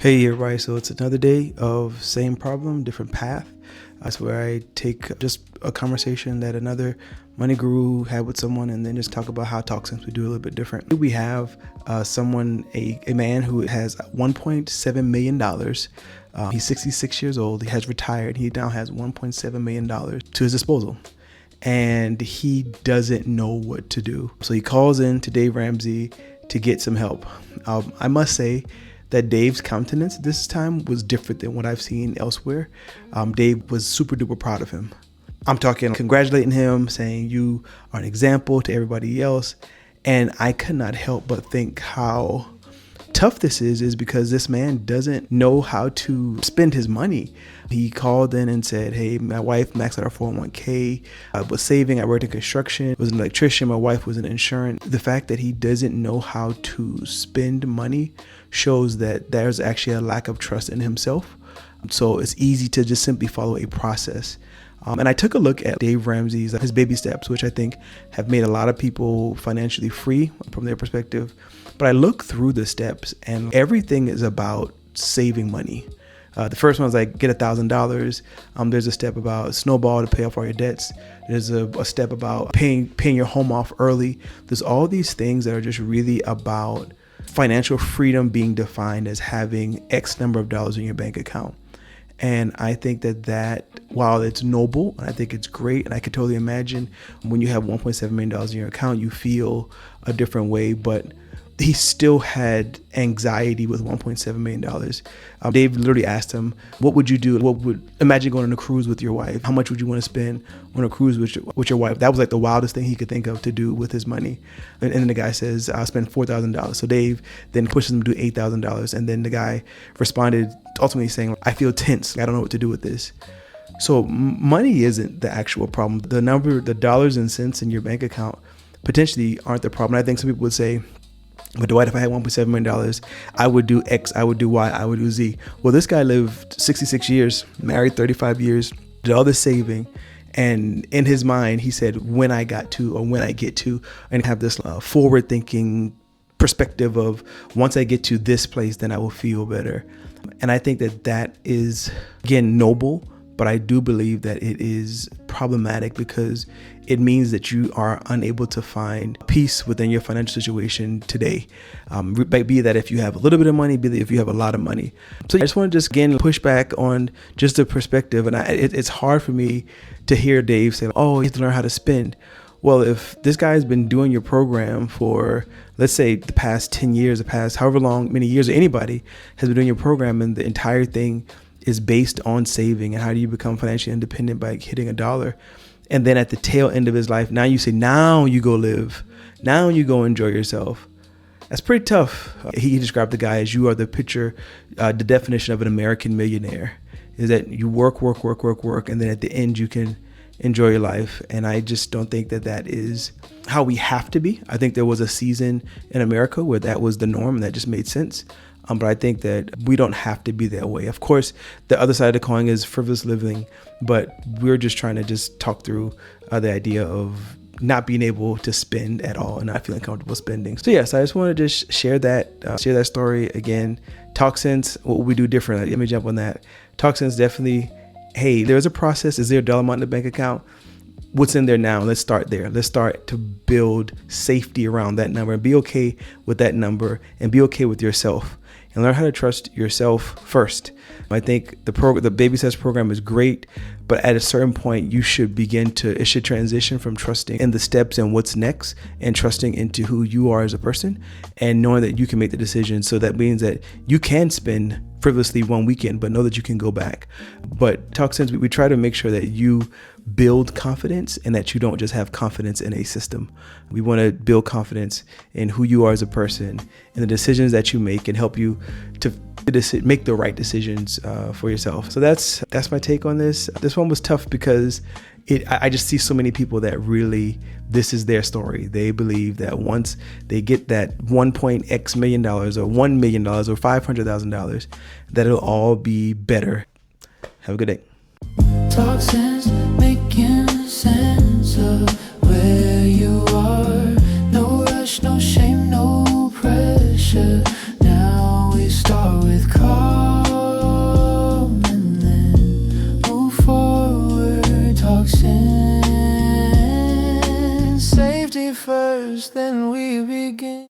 Hey everybody, so it's another day of same problem, different path. That's where I take just a conversation that another money guru had with someone and then just talk about how talk sense we do a little bit different. We have a man who has $1.7 million. He's 66 years old. He has retired. He now has $1.7 million to his disposal. And he doesn't know what to do. So he calls in to Dave Ramsey to get some help. I must say that Dave's countenance this time was different than what I've seen elsewhere. Dave was super duper proud of him. I'm talking congratulating him, saying you are an example to everybody else. And I could not help but think how tough this is because this man doesn't know how to spend his money. He called in and said, hey, my wife maxed out our 401k. I was saving. I worked in construction. I was an electrician. My wife was in insurance. The fact that he doesn't know how to spend money shows that there's actually a lack of trust in himself. So it's easy to just simply follow a process. And I took a look at Dave Ramsey's, his baby steps, which I think have made a lot of people financially free from their perspective. But I looked through the steps and everything is about saving money. The first one is like get $1,000. There's a step about snowball to pay off all your debts. There's a step about paying your home off early. There's all these things that are just really about financial freedom being defined as having X number of dollars in your bank account. And I think that while it's noble, and I think it's great, and I could totally imagine when you have $1.7 million in your account, you feel a different way, but he still had anxiety with $1.7 million. Dave literally asked him, what would you do? Imagine going on a cruise with your wife. How much would you want to spend on a cruise with your wife? That was like the wildest thing he could think of to do with his money. And then the guy says, I'll spend $4,000. So Dave then pushes him to do $8,000. And then the guy responded ultimately saying, I feel tense. I don't know what to do with this. So money isn't the actual problem. The dollars and cents in your bank account potentially aren't the problem. I think some people would say, but Dwight, if I had $1.7 million, I would do X, I would do Y, I would do Z. Well, this guy lived 66 years, married 35 years, did all this saving. And in his mind, he said, when I get to, and have this forward thinking perspective of once I get to this place, then I will feel better. And I think that is, again, noble, but I do believe that it is problematic because it means that you are unable to find peace within your financial situation today. Be that if you have a little bit of money, be that if you have a lot of money. So I just want to again push back on just the perspective. And it's hard for me to hear Dave say, oh, you have to learn how to spend. Well, if this guy has been doing your program for, let's say, the past 10 years, the past however many years, or anybody has been doing your program and the entire thing is based on saving and how do you become financially independent by hitting $1. And then at the tail end of his life, now you say, now you go live. Now you go enjoy yourself. That's pretty tough. He described the guy as you are the picture, the definition of an American millionaire is that you work. And then at the end, you can enjoy your life. And I just don't think that is how we have to be. I think there was a season in America where that was the norm and that just made sense. But I think that we don't have to be that way. Of course, the other side of the coin is frivolous living, but we're just trying to just talk through the idea of not being able to spend at all and not feeling comfortable spending. So yes, I just want to just share that story again. Talk sense, what would we do differently? Let me jump on that. Talk sense definitely, hey, there's a process. Is there a dollar amount in the bank account? What's in there now? Let's start there. Let's start to build safety around that number and be okay with that number and be okay with yourself. And learn how to trust yourself first. I think the Baby Steps program is great, but at a certain point, it should transition from trusting in the steps and what's next and trusting into who you are as a person and knowing that you can make the decision. So that means that you can spend frivolously one weekend, but know that you can go back. But Talk Sense, we try to make sure that you build confidence and that you don't just have confidence in a system. We want to build confidence in who you are as a person and the decisions that you make and help you to make the right decisions for yourself. So that's my take on this. This one was tough because I just see so many people that really, this is their story. They believe that once they get that $1.x million or $1 million or $500,000, that it'll all be better. Have a good day. Talk sense, making sense of where you are. No rush, no shame, no pressure. Now we start with cause. me first, then we begin.